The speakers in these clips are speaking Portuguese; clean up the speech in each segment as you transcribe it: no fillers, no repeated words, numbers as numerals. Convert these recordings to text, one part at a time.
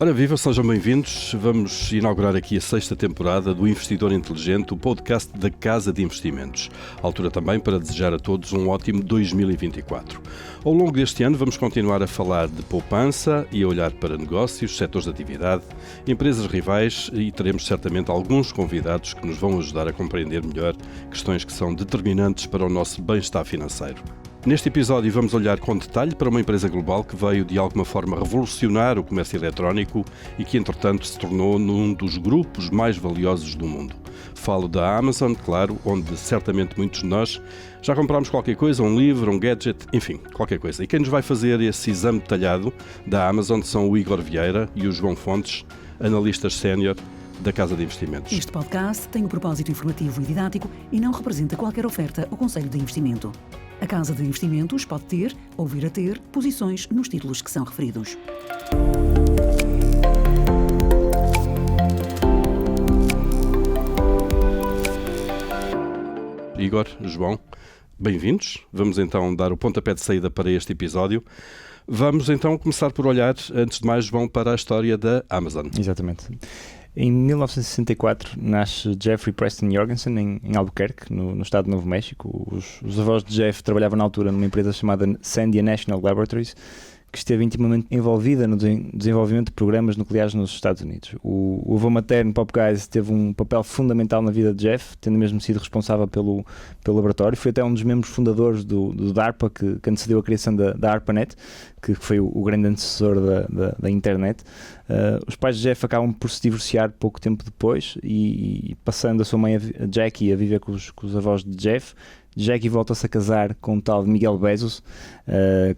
Ora viva, sejam bem-vindos. Vamos inaugurar aqui a 6ª temporada do Investidor Inteligente, o podcast da Casa de Investimentos. Altura também para desejar a todos um ótimo 2024. Ao longo deste ano vamos continuar a falar de poupança e a olhar para negócios, setores de atividade, empresas rivais e teremos certamente alguns convidados que nos vão ajudar a compreender melhor questões que são determinantes para o nosso bem-estar financeiro. Neste episódio vamos olhar com detalhe para uma empresa global que veio de alguma forma revolucionar o comércio eletrónico e que entretanto se tornou num dos grupos mais valiosos do mundo. Falo da Amazon, claro, onde certamente muitos de nós já comprámos qualquer coisa, um livro, um gadget, enfim, qualquer coisa. E quem nos vai fazer esse exame detalhado da Amazon são o Igor Vieira e o João Fontes, analistas sénior da Casa de Investimentos. Este podcast tem um propósito informativo e didático e não representa qualquer oferta ou conselho de investimento. A Casa de Investimentos pode ter ou vir a ter posições nos títulos que são referidos. Igor, João, bem-vindos. Vamos então dar o pontapé de saída para este episódio. Vamos então começar por olhar, antes de mais, João, para a história da Amazon. Exatamente. Em 1964 nasce Jeffrey Preston Jorgensen em Albuquerque, no estado de Novo México. Os avós de Jeff trabalhavam na altura numa empresa chamada Sandia National Laboratories, que esteve intimamente envolvida no desenvolvimento de programas nucleares nos Estados Unidos. O avô materno, Pop Guy's, teve um papel fundamental na vida de Jeff, tendo mesmo sido responsável pelo laboratório. Foi até um dos membros fundadores do DARPA, que antecedeu a criação da ARPANET, que foi o grande antecessor da internet. Os pais de Jeff acabam por se divorciar pouco tempo depois e passando a sua mãe, Jackie, a viver com os avós de Jeff. Jackie volta-se a casar com o tal de Miguel Bezos,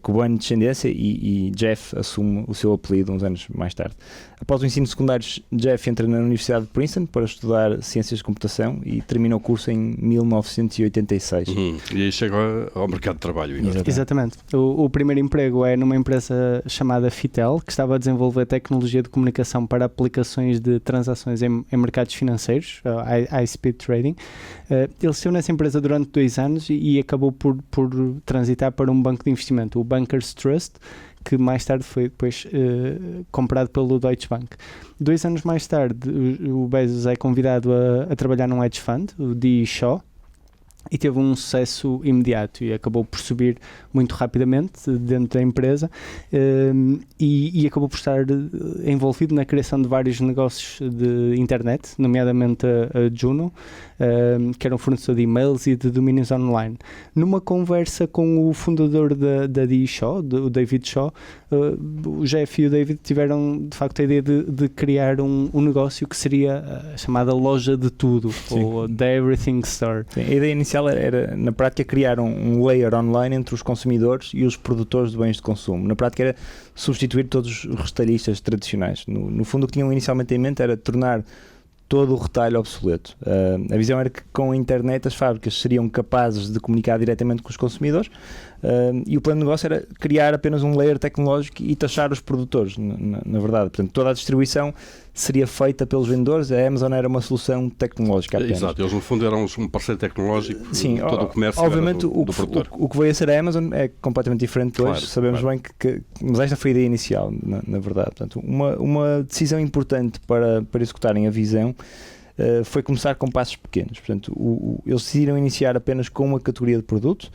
cubano de descendência, e Jeff assume o seu apelido uns anos mais tarde. Após o ensino secundário, Jeff entra na Universidade de Princeton para estudar Ciências de Computação e termina o curso em 1986. E aí chega ao mercado de trabalho. Exatamente. O primeiro emprego é numa empresa chamada Fitel, que estava a desenvolver tecnologia de comunicação para aplicações de transações em mercados financeiros, high-speed trading. Ele esteve nessa empresa durante 2 anos e acabou por transitar para um banco de investimento, o Bankers Trust, que mais tarde foi depois comprado pelo Deutsche Bank. 2 anos mais tarde, o Bezos é convidado a trabalhar num hedge fund, o D.E. Shaw, e teve um sucesso imediato e acabou por subir muito rapidamente dentro da empresa e acabou por estar envolvido na criação de vários negócios de internet, nomeadamente a Juno, que era um fornecedor de e-mails e de domínios online. Numa conversa com o fundador da D.E. Shaw, o David Shaw, o Jeff e o David tiveram de facto a ideia de criar um negócio que seria a chamada loja de tudo, Sim. ou The Everything Store. Sim, a ideia inicial era, na prática, criar um layer online entre os consumidores e os produtores de bens de consumo. Na prática era substituir todos os retalhistas tradicionais. No fundo, o que tinham inicialmente em mente era tornar todo o retalho obsoleto. A visão era que com a internet as fábricas seriam capazes de comunicar diretamente com os consumidores e o plano de negócio era criar apenas um layer tecnológico e taxar os produtores, na verdade. Portanto, toda a distribuição seria feita pelos vendedores. A Amazon era uma solução tecnológica apenas. Exato, eles no fundo eram um parceiro tecnológico. Sim, de todo o comércio. obviamente do produtor. O que veio a ser a Amazon é completamente diferente hoje, Claro, sabemos bem que mas esta foi a ideia inicial, na verdade. Portanto, uma decisão importante para executarem a visão foi começar com passos pequenos. Portanto, eles decidiram iniciar apenas com uma categoria de produto,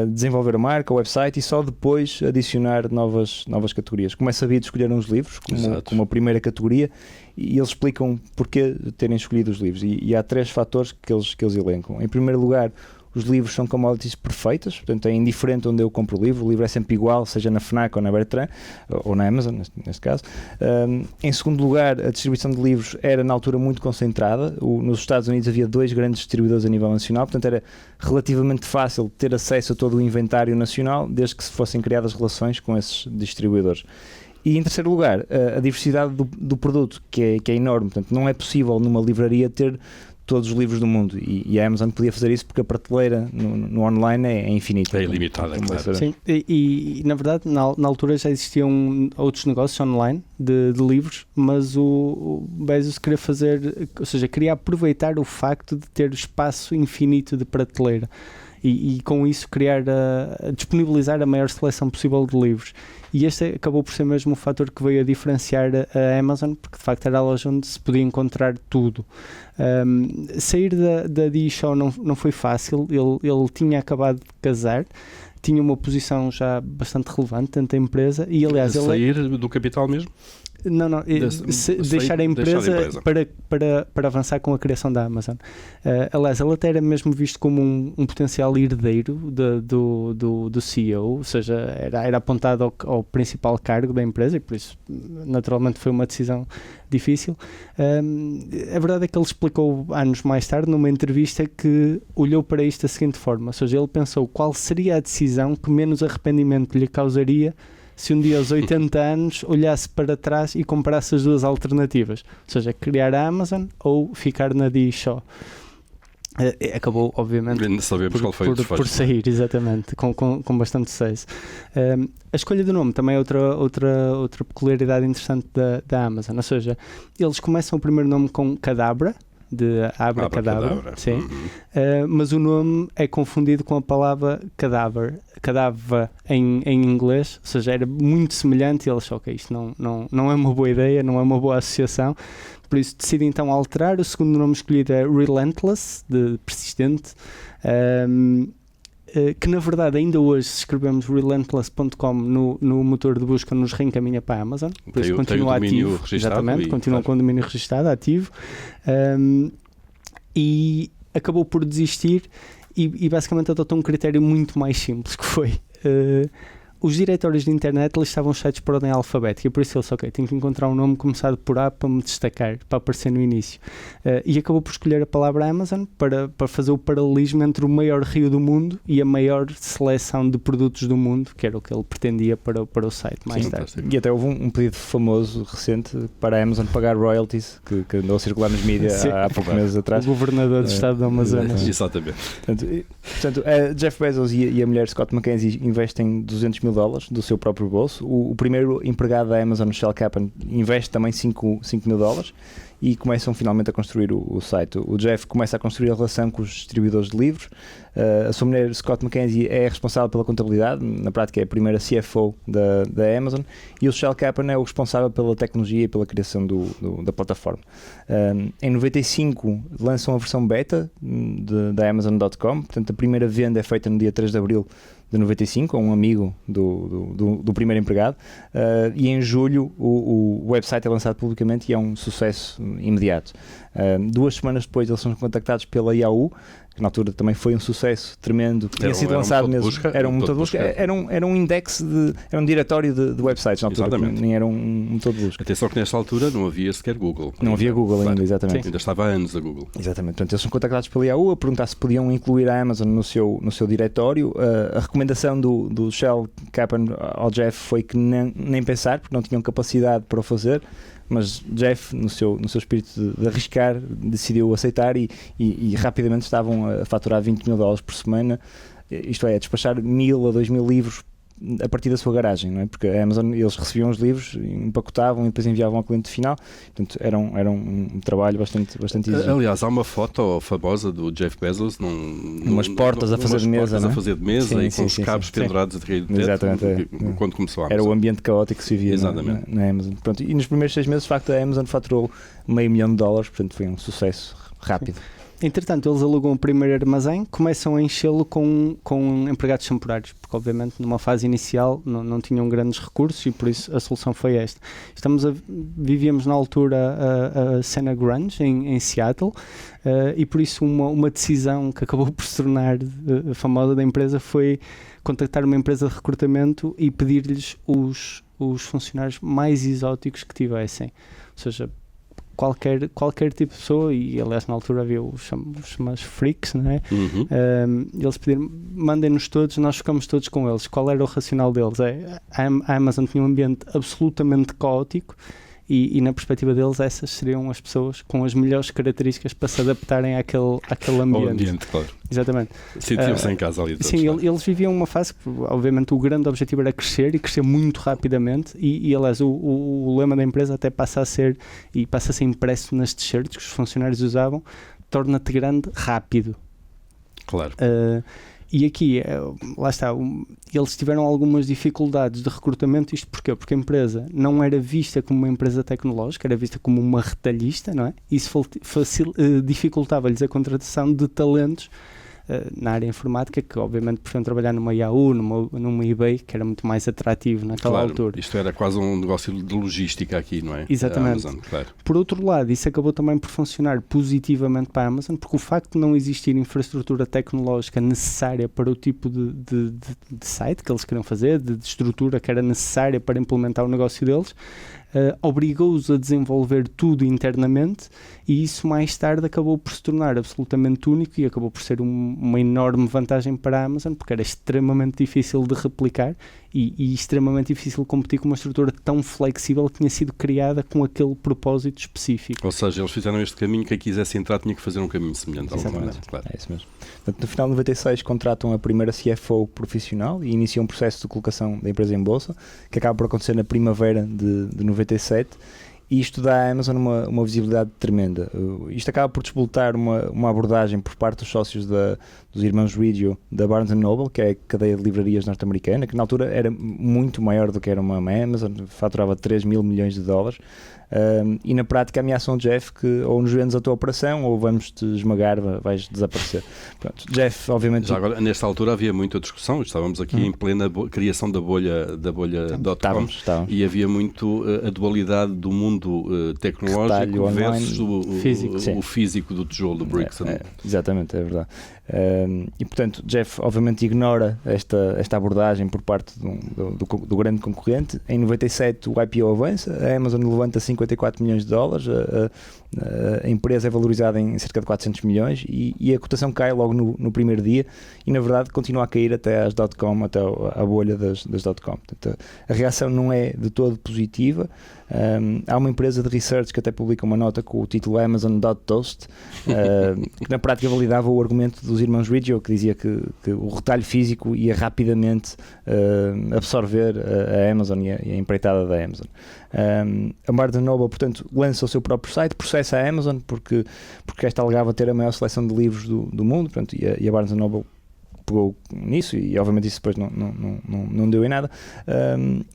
desenvolver a marca, o website e só depois adicionar novas categorias. Como é sabido, escolheram os livros como a primeira categoria e eles explicam porquê terem escolhido os livros. E há 3 fatores que eles elencam. Em primeiro lugar, os livros são commodities perfeitas, portanto é indiferente onde eu compro o livro é sempre igual, seja na FNAC ou na Bertrand, ou na Amazon, neste caso. Em segundo lugar, a distribuição de livros era na altura muito concentrada. Nos Estados Unidos havia 2 grandes distribuidores a nível nacional, portanto era relativamente fácil ter acesso a todo o inventário nacional, desde que se fossem criadas relações com esses distribuidores. E em terceiro lugar, a diversidade do produto, que é enorme, portanto não é possível numa livraria ter todos os livros do mundo e a Amazon podia fazer isso porque a prateleira no online é infinita. É ilimitada, claro. Sim, e na verdade na altura já existiam outros negócios online de livros, mas o Bezos queria fazer, ou seja, queria aproveitar o facto de ter espaço infinito de prateleira e com isso disponibilizar a maior seleção possível de livros. E este acabou por ser mesmo o fator que veio a diferenciar a Amazon, porque de facto era a loja onde se podia encontrar tudo. Sair da D-Show não foi fácil, ele tinha acabado de casar, tinha uma posição já bastante relevante dentro da empresa e aliás... Sair do capital mesmo? Não, deixar a empresa para avançar com a criação da Amazon. Aliás, ele até era mesmo visto como um potencial herdeiro do CEO, ou seja, era apontado ao principal cargo da empresa e por isso naturalmente foi uma decisão difícil. A verdade é que ele explicou anos mais tarde numa entrevista que olhou para isto da seguinte forma, ou seja, ele pensou qual seria a decisão que menos arrependimento lhe causaria se um dia aos 80 anos olhasse para trás e comparasse as duas alternativas, ou seja, criar a Amazon ou ficar na D-Show. Acabou, obviamente, por sair, exatamente, com bastante sucesso. A escolha do nome também é outra peculiaridade interessante da Amazon, ou seja, eles começam o primeiro nome com Cadabra, de Abracadabra, sim. Mas o nome é confundido com a palavra cadáver em inglês, ou seja, era muito semelhante e eles acham que isto não é uma boa ideia, não é uma boa associação, por isso decidi então alterar. O segundo nome escolhido é Relentless, de persistente, que na verdade ainda hoje, se escrevemos relentless.com no motor de busca, nos reencaminha para a Amazon, por isso continua ativo, exatamente, continua com o domínio registado, ativo, e acabou por desistir e basicamente adotou um critério muito mais simples, que foi... os diretórios de internet listavam os sites por ordem alfabética, por isso ele disse, tenho que encontrar um nome começado por A para me destacar, para aparecer no início. E acabou por escolher a palavra Amazon para fazer o paralelismo entre o maior rio do mundo e a maior seleção de produtos do mundo, que era o que ele pretendia para o site mais tarde. E até houve um pedido famoso, recente, para a Amazon pagar royalties, que andou a circular nos mídias há poucos meses atrás. O governador do estado do Amazonas. Exatamente. Portanto, Jeff Bezos e a mulher Scott McKenzie investem $200 mil do seu próprio bolso. O primeiro empregado da Amazon, Shel Kaplan, investe também $5 mil e começam finalmente a construir o site. O Jeff começa a construir a relação com os distribuidores de livros. A sua mulher, Scott McKenzie, é responsável pela contabilidade, na prática é a primeira CFO da Amazon, e o Shel Kaplan é o responsável pela tecnologia e pela criação da plataforma. Em 95 lançam a versão beta da Amazon.com, portanto a primeira venda é feita no dia 3 de abril de 95, a um amigo do primeiro empregado, e em julho o website é lançado publicamente e é um sucesso imediato. 2 semanas depois eles são contactados pela Yahoo, que na altura também foi um sucesso tremendo, que tinha sido lançado mesmo. Era um motor de busca, era um index, era um diretório de websites na altura, nem era um motor de busca. Atenção que nesta altura não havia sequer Google. Não havia Google ainda, exatamente. Sim. Ainda estava há anos a Google. Exatamente, portanto eles são contactados pela Yahoo a perguntar se podiam incluir a Amazon no seu diretório. A recomendação do Shel Kaplan ao Jeff foi que nem pensar, porque não tinham capacidade para o fazer. Mas Jeff, no seu espírito de arriscar, decidiu aceitar e rapidamente estavam a faturar $20 mil por semana, isto é, a despachar 1.000 a 2.000 livros a partir da sua garagem, não é? Porque a Amazon, eles recebiam os livros, empacotavam e depois enviavam ao cliente final, portanto era um trabalho bastante exigente. Aliás, há uma foto famosa do Jeff Bezos umas portas a fazer de mesa, e com os cabos pendurados de rede de teto, quando começou a Amazon. Era o ambiente caótico que se vivia na Amazon. Pronto, e nos primeiros 6 meses, de facto, a Amazon faturou $500 mil, portanto foi um sucesso rápido. Entretanto, eles alugam o primeiro armazém, começam a enchê-lo com empregados temporários, porque obviamente numa fase inicial não tinham grandes recursos e por isso a solução foi esta. Vivíamos na altura a cena grunge em Seattle, e por isso uma decisão que acabou por se tornar famosa da empresa foi contactar uma empresa de recrutamento e pedir-lhes os funcionários mais exóticos que tivessem, ou seja, qualquer tipo de pessoa, e aliás na altura havia os chamados freaks, não é? Eles pediram, mandem-nos todos, nós ficamos todos com eles. Qual era o racional deles? A Amazon tinha um ambiente absolutamente caótico e na perspectiva deles essas seriam as pessoas com as melhores características para se adaptarem àquele ambiente. O ambiente, claro. Exatamente. Sentiam-se em casa ali todos. Sim, eles viviam uma fase que obviamente o grande objetivo era crescer e crescer muito rapidamente e aliás o lema da empresa até passa a ser impresso nas t-shirts que os funcionários usavam: torna-te grande rápido. Claro. E aqui, lá está, eles tiveram algumas dificuldades de recrutamento. Isto porquê? Porque a empresa não era vista como uma empresa tecnológica, era vista como uma retalhista, não é? Isso dificultava-lhes a contratação de talentos na área informática, que obviamente preferiam trabalhar numa Yahoo, numa eBay, que era muito mais atrativo naquela altura. Isto era quase um negócio de logística aqui, não é? Exatamente. Amazon, claro. Por outro lado, isso acabou também por funcionar positivamente para a Amazon, porque o facto de não existir infraestrutura tecnológica necessária para o tipo de site que eles queriam fazer, de estrutura que era necessária para implementar o negócio deles, obrigou-os a desenvolver tudo internamente, e isso mais tarde acabou por se tornar absolutamente único e acabou por ser uma enorme vantagem para a Amazon, porque era extremamente difícil de replicar e extremamente difícil competir com uma estrutura tão flexível que tinha sido criada com aquele propósito específico. Ou seja, eles fizeram este caminho, quem quisesse entrar tinha que fazer um caminho semelhante. Exatamente. Claro. É isso mesmo. Portanto, no final de 96 contratam a primeira CFO profissional e iniciam um processo de colocação da empresa em bolsa, que acaba por acontecer na primavera de 97, e isto dá à Amazon uma visibilidade tremenda. Isto acaba por despoletar uma abordagem por parte dos sócios dos irmãos Riggio da Barnes & Noble, que é a cadeia de livrarias norte-americana, que na altura era muito maior do que era uma Amazon, faturava 3 mil milhões de dólares. E na prática ameaçam o Jeff que ou nos vendes a tua operação ou vamos te esmagar, vais desaparecer. Pronto, Jeff, obviamente. Já agora, nesta altura havia muita discussão, estávamos aqui em plena criação da bolha .com, e havia muito a dualidade do mundo tecnológico versus o físico do tijolo, do bricks. Exatamente, é verdade. E portanto Jeff obviamente ignora esta abordagem por parte do grande concorrente. Em 97 o IPO avança, a Amazon levanta 54 milhões de dólares, a empresa é valorizada em cerca de 400 milhões e a cotação cai logo no primeiro dia e na verdade continua a cair até às .com, até a bolha das .com. Portanto, a reação não é de todo positiva. Há uma empresa de research que até publica uma nota com o título Amazon.toast, que na prática validava o argumento dos irmãos Riggio, que dizia que o retalho físico ia rapidamente absorver a Amazon e a empreitada da Amazon. A Barnes & Noble, portanto, lança o seu próprio site, processa a Amazon porque esta alegava ter a maior seleção de livros do mundo, portanto, e a Barnes & Noble pegou nisso e obviamente isso depois não deu em nada.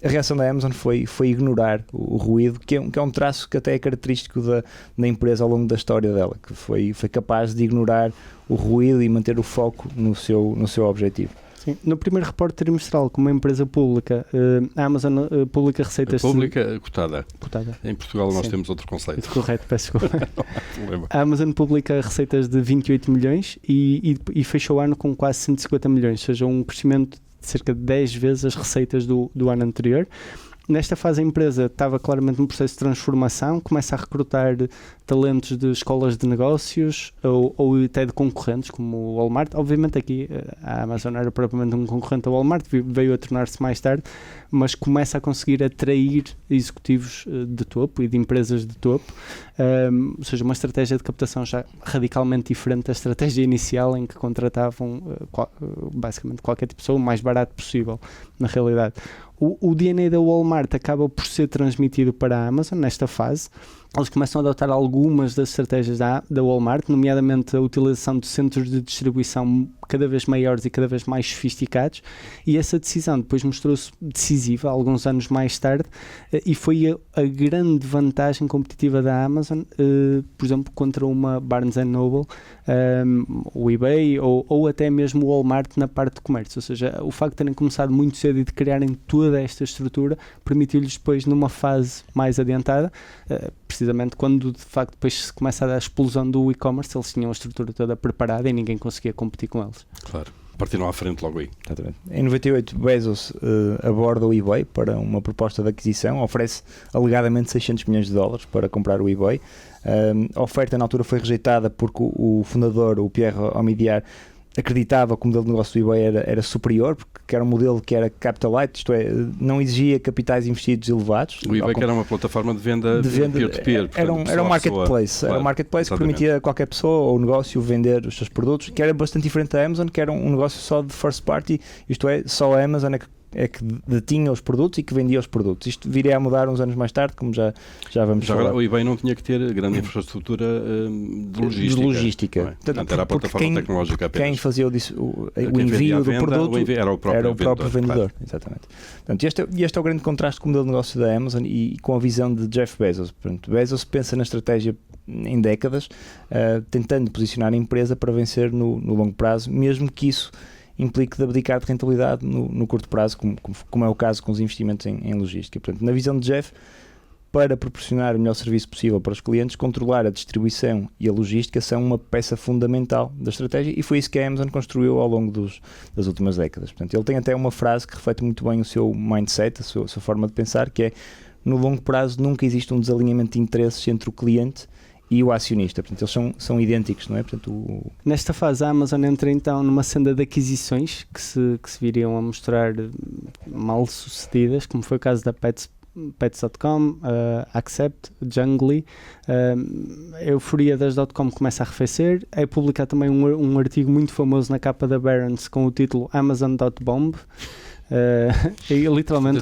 A reação da Amazon foi ignorar o ruído, que é um traço que até é característico da empresa ao longo da história dela, que foi capaz de ignorar o ruído e manter o foco no seu objetivo. Sim. No primeiro reporte trimestral, como uma empresa pública, a Amazon publica receitas... Pública cotada. Em Portugal nós Sim. temos outro conceito. Correto, peço desculpa. A Amazon publica receitas de 28 milhões e fechou o ano com quase 150 milhões, ou seja, um crescimento de cerca de 10 vezes as receitas do ano anterior. Nesta fase a empresa estava claramente num processo de transformação, começa a recrutar talentos de escolas de negócios ou até de concorrentes, como o Walmart. Obviamente aqui a Amazon era propriamente um concorrente ao Walmart, veio a tornar-se mais tarde, mas começa a conseguir atrair executivos de topo e de empresas de topo, ou seja, uma estratégia de captação já radicalmente diferente da estratégia inicial em que contratavam basicamente qualquer tipo de pessoa o mais barato possível, na realidade. O DNA da Walmart acaba por ser transmitido para a Amazon nesta fase. Eles começam a adotar algumas das estratégias da Walmart, nomeadamente a utilização de centros de distribuição cada vez maiores e cada vez mais sofisticados, e essa decisão depois mostrou-se decisiva alguns anos mais tarde e foi a grande vantagem competitiva da Amazon, por exemplo, contra uma Barnes & Noble, o eBay ou até mesmo o Walmart na parte de comércio. Ou seja, o facto de terem começado muito cedo e de criarem toda esta estrutura permitiu-lhes depois, numa fase mais adiantada, precisamente quando de facto depois se começa a dar a explosão do e-commerce, eles tinham a estrutura toda preparada e ninguém conseguia competir com eles. Claro, partiram à frente logo aí. Exatamente. Em 98, Bezos aborda o eBay para uma proposta de aquisição, oferece alegadamente 600 milhões de dólares para comprar o eBay. A oferta na altura foi rejeitada porque o fundador, o Pierre Omidyar, acreditava que o modelo de negócio do eBay era superior, porque era um modelo que era capital light, isto é, não exigia capitais investidos elevados. O eBay que era uma plataforma de venda peer-to-peer. Era um marketplace, claro, era um marketplace que permitia a qualquer pessoa ou negócio vender os seus produtos, que era bastante diferente da Amazon, que era um negócio só de first party, isto é, só a Amazon é que detinha os produtos e que vendia os produtos. Isto viria a mudar uns anos mais tarde, como já vamos falar. Agora, o eBay não tinha que ter grande infraestrutura de logística. Não é? Portanto, era a plataforma tecnológica apenas. Quem fazia o envio do produto era o próprio vendedor. Claro. Exatamente. Portanto, este é o grande contraste com o modelo de negócio da Amazon e com a visão de Jeff Bezos. Portanto, Bezos pensa na estratégia em décadas, tentando posicionar a empresa para vencer no longo prazo, mesmo que isso implique de abdicar de rentabilidade no curto prazo, como é o caso com os investimentos em logística. Portanto, na visão de Jeff, para proporcionar o melhor serviço possível para os clientes, controlar a distribuição e a logística são uma peça fundamental da estratégia e foi isso que a Amazon construiu ao longo das últimas décadas. Portanto, ele tem até uma frase que reflete muito bem o seu mindset, a sua forma de pensar, que é: no longo prazo nunca existe um desalinhamento de interesses entre o cliente e o acionista. Portanto, eles são idênticos, não é? Portanto, Nesta fase, a Amazon entra então numa senda de aquisições que se viriam a mostrar mal sucedidas, como foi o caso da Pets.com, Accept, Junglee. A euforia das .com começa a arrefecer. É publicado também um artigo muito famoso na capa da Barron's com o título Amazon.bomb. Literalmente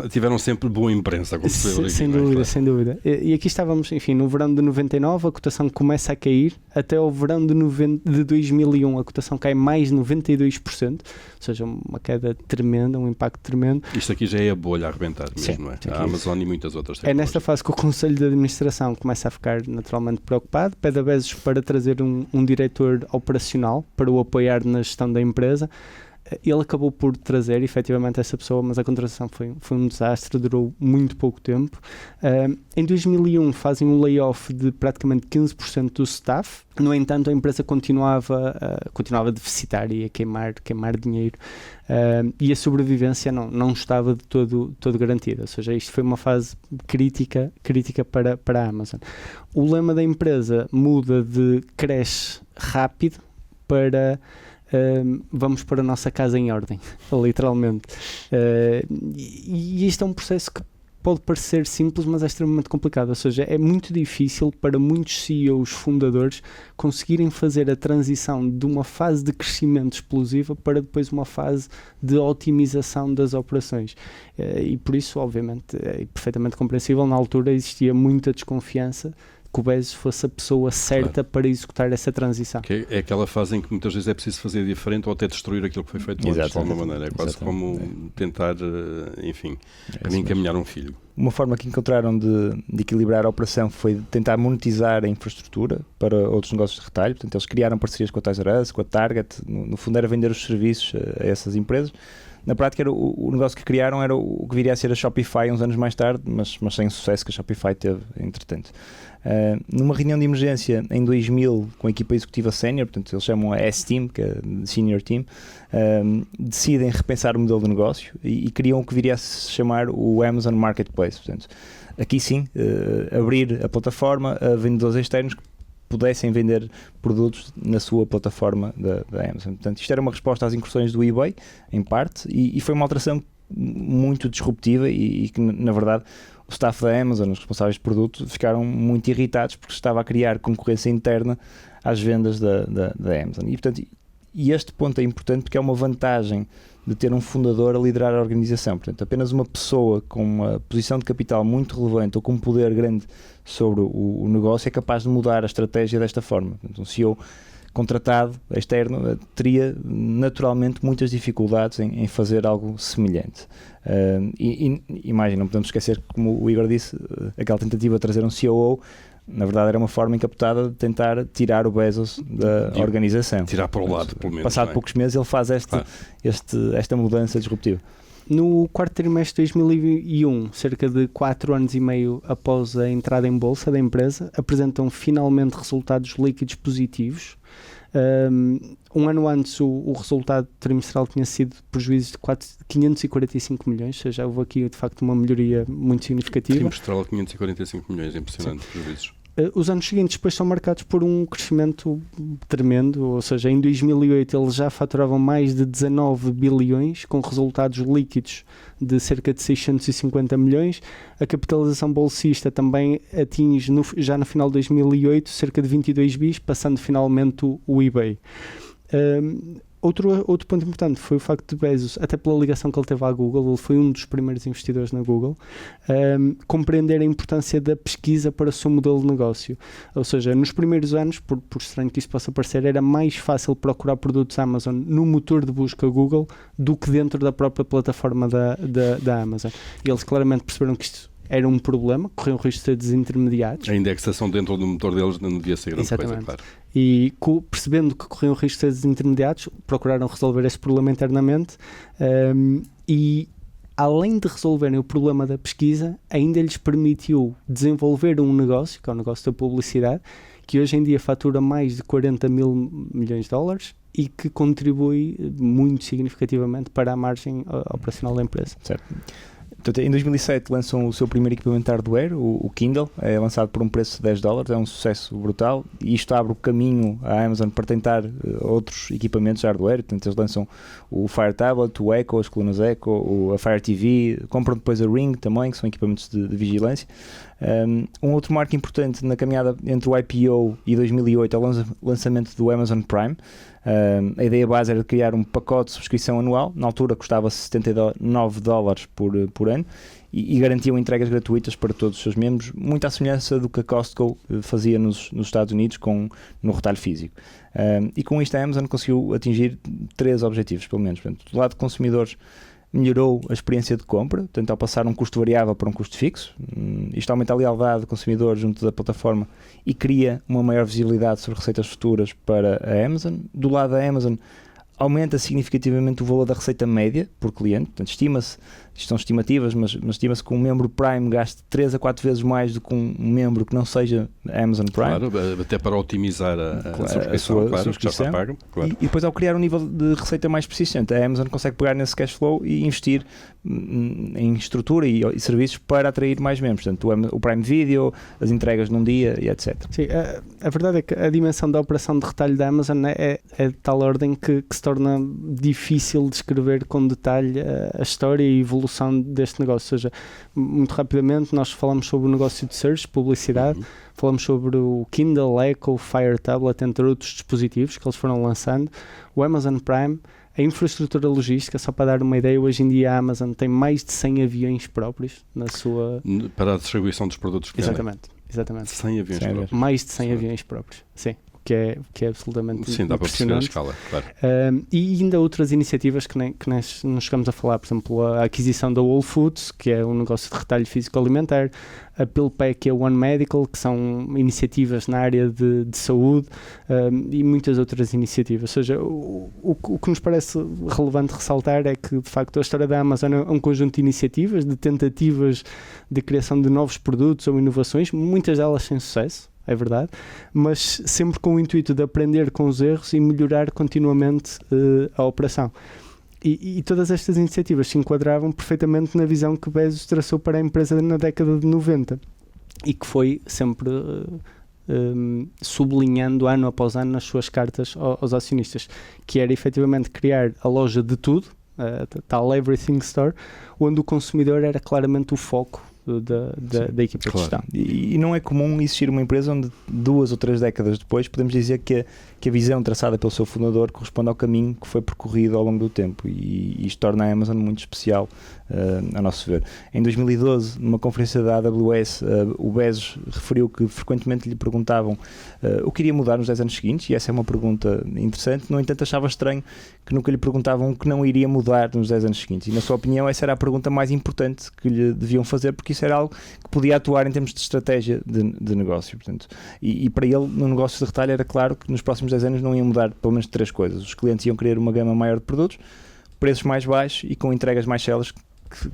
tiveram sempre boa imprensa, como sem dúvida. E aqui estávamos, enfim, no verão de 99, a cotação começa a cair, até ao verão de 2001 a cotação cai mais de 92%, ou seja, uma queda tremenda, um impacto tremendo. Isto aqui já é a bolha a arrebentar mesmo, não é? A Amazon e muitas outras. É nesta fase que o Conselho de Administração começa a ficar naturalmente preocupado, pede a Bezos para trazer um diretor operacional para o apoiar na gestão da empresa. Ele acabou por trazer efetivamente essa pessoa, mas a contratação foi um desastre, durou muito pouco tempo. Em 2001 fazem um layoff de praticamente 15% do staff. No entanto, a empresa continuava deficitária e a queimar dinheiro, e a sobrevivência não estava de todo garantida. Ou seja, isto foi uma fase crítica para a Amazon. O lema da empresa muda de cresce rápido para vamos para a nossa casa em ordem, literalmente. E isto é um processo que pode parecer simples, mas é extremamente complicado. Ou seja, é muito difícil para muitos CEOs fundadores conseguirem fazer a transição de uma fase de crescimento explosiva para depois uma fase de otimização das operações. E por isso, obviamente, é perfeitamente compreensível. Na altura existia muita desconfiança que o Bezos fosse a pessoa certa para executar essa transição. Que é aquela fase em que muitas vezes é preciso fazer diferente ou até destruir aquilo que foi feito antes, de alguma maneira. É quase como tentar, enfim, encaminhar um filho. Uma forma que encontraram de equilibrar a operação foi tentar monetizar a infraestrutura para outros negócios de retalho. Portanto, eles criaram parcerias com a Toys R Us, com a Target. No fundo era vender os serviços a essas empresas. Na prática, o negócio que criaram era o que viria a ser a Shopify uns anos mais tarde, mas sem o sucesso que a Shopify teve, entretanto. Numa reunião de emergência em 2000 com a equipa executiva sénior, portanto eles chamam a S-Team, que é a Senior Team, decidem repensar o modelo de negócio e criam o que viria a se chamar o Amazon Marketplace. Portanto, aqui sim, abrir a plataforma a vendedores externos que pudessem vender produtos na sua plataforma da Amazon. Portanto, isto era uma resposta às incursões do eBay, em parte, e foi uma alteração muito disruptiva e que, na verdade, o staff da Amazon, os responsáveis de produto, ficaram muito irritados porque estava a criar concorrência interna às vendas da Amazon. E, portanto, este ponto é importante porque é uma vantagem de ter um fundador a liderar a organização. Portanto, apenas uma pessoa com uma posição de capital muito relevante ou com um poder grande sobre o negócio é capaz de mudar a estratégia desta forma. Portanto, um CEO contratado, externo, teria naturalmente muitas dificuldades em fazer algo semelhante. Imagina, não podemos esquecer que, como o Igor disse, aquela tentativa de trazer um COO, na verdade era uma forma encapotada de tentar tirar o Bezos da organização. Tirar para o lado, pelo menos. Passado poucos meses ele faz esta mudança disruptiva. No quarto trimestre de 2001, cerca de 4 anos e meio após a entrada em bolsa da empresa, apresentam finalmente resultados líquidos positivos. Um ano antes o resultado trimestral tinha sido prejuízo de 545 milhões, ou seja, houve aqui de facto uma melhoria muito significativa. Trimestral 545 milhões, impressionante, prejuízos. Os anos seguintes depois são marcados por um crescimento tremendo, ou seja, em 2008 eles já faturavam mais de 19 bilhões, com resultados líquidos de cerca de 650 milhões. A capitalização bolsista também atinge, já no final de 2008, cerca de 22 bis, passando finalmente o eBay. Outro ponto importante foi o facto de Bezos, até pela ligação que ele teve à Google, ele foi um dos primeiros investidores na Google, compreender a importância da pesquisa para o seu modelo de negócio. Ou seja, nos primeiros anos, por estranho que isso possa parecer, era mais fácil procurar produtos Amazon no motor de busca Google do que dentro da própria plataforma da Amazon. E eles claramente perceberam que isto era um problema, corriam o risco de ser desintermediados. A indexação dentro do motor deles não devia ser grande coisa, claro. E percebendo que corriam o risco de ser desintermediados, procuraram resolver esse problema internamente e, além de resolverem o problema da pesquisa, ainda lhes permitiu desenvolver um negócio, que é o negócio da publicidade, que hoje em dia fatura mais de 40 mil milhões de dólares e que contribui muito significativamente para a margem operacional da empresa. Certo. Portanto, em 2007 lançam o seu primeiro equipamento hardware, o Kindle, é lançado por um preço de $10, é um sucesso brutal e isto abre o caminho à Amazon para tentar outros equipamentos hardware. Portanto, eles lançam o Fire Tablet, o Echo, as colunas Echo, a Fire TV, compram depois a Ring também, que são equipamentos de vigilância. Um outro marco importante na caminhada entre o IPO e 2008 é o lançamento do Amazon Prime. A ideia base era de criar um pacote de subscrição anual, na altura custava $79 por ano e garantiam entregas gratuitas para todos os seus membros, muito à semelhança do que a Costco fazia nos Estados Unidos no retalho físico. E com isto a Amazon conseguiu atingir 3 objetivos, pelo menos. Portanto, do lado de consumidores, melhorou a experiência de compra, portanto, ao passar um custo variável para um custo fixo. Isto aumenta a lealdade do consumidor junto da plataforma e cria uma maior visibilidade sobre receitas futuras para a Amazon. Do lado da Amazon, aumenta significativamente o valor da receita média por cliente, portanto, estima-se, isto são estimativas, mas estima-se que um membro Prime gaste 3 a 4 vezes mais do que um membro que não seja Amazon Prime. Claro, até para otimizar a subscrição, claro, que já está pago. Claro. E depois, ao criar um nível de receita mais persistente, a Amazon consegue pegar nesse cash flow e investir em estrutura e serviços para atrair mais membros. Portanto, o Prime Video, as entregas num dia e etc. Sim, a verdade é que a dimensão da operação de retalho da Amazon é de tal ordem que se torna difícil descrever com detalhe a história e a evolução deste negócio. Ou seja, muito rapidamente nós falamos sobre o negócio de search, publicidade, falamos sobre o Kindle, Echo, o Fire Tablet, entre outros dispositivos que eles foram lançando, o Amazon Prime, a infraestrutura logística. Só para dar uma ideia, hoje em dia a Amazon tem mais de 100 aviões próprios na sua... Para a distribuição dos produtos. Exatamente. 100 aviões próprios. Mais de 100 aviões próprios, sim. Que é absolutamente Sim, dá para perceber a escala, claro. E ainda outras iniciativas que nós não chegamos a falar, por exemplo, a aquisição da Whole Foods, que é um negócio de retalho físico-alimentar, a PillPack e a One Medical, que são iniciativas na área de saúde, e muitas outras iniciativas. Ou seja, o que nos parece relevante ressaltar é que, de facto, a história da Amazon é um conjunto de iniciativas, de tentativas de criação de novos produtos ou inovações, muitas delas sem sucesso, é verdade, mas sempre com o intuito de aprender com os erros e melhorar continuamente a operação. E todas estas iniciativas se enquadravam perfeitamente na visão que Bezos traçou para a empresa na década de 90 e que foi sempre sublinhando ano após ano nas suas cartas aos acionistas, que era efetivamente criar a loja de tudo, a tal Everything Store, onde o consumidor era claramente o foco da equipa de gestão. E não é comum existir uma empresa onde 2 ou 3 décadas depois podemos dizer que a visão traçada pelo seu fundador corresponde ao caminho que foi percorrido ao longo do tempo, e isto torna a Amazon muito especial, a nosso ver. Em 2012, numa conferência da AWS, o Bezos referiu que frequentemente lhe perguntavam o que iria mudar nos 10 anos seguintes, e essa é uma pergunta interessante. No entanto, achava estranho que nunca lhe perguntavam o que não iria mudar nos 10 anos seguintes, e na sua opinião essa era a pergunta mais importante que lhe deviam fazer, porque isso era algo que podia atuar em termos de estratégia de negócio. Portanto, e para ele, no negócio de retalho, era claro que nos próximos 10 anos não iam mudar pelo menos 3 coisas. Os clientes iam querer uma gama maior de produtos, preços mais baixos e com entregas mais céleres,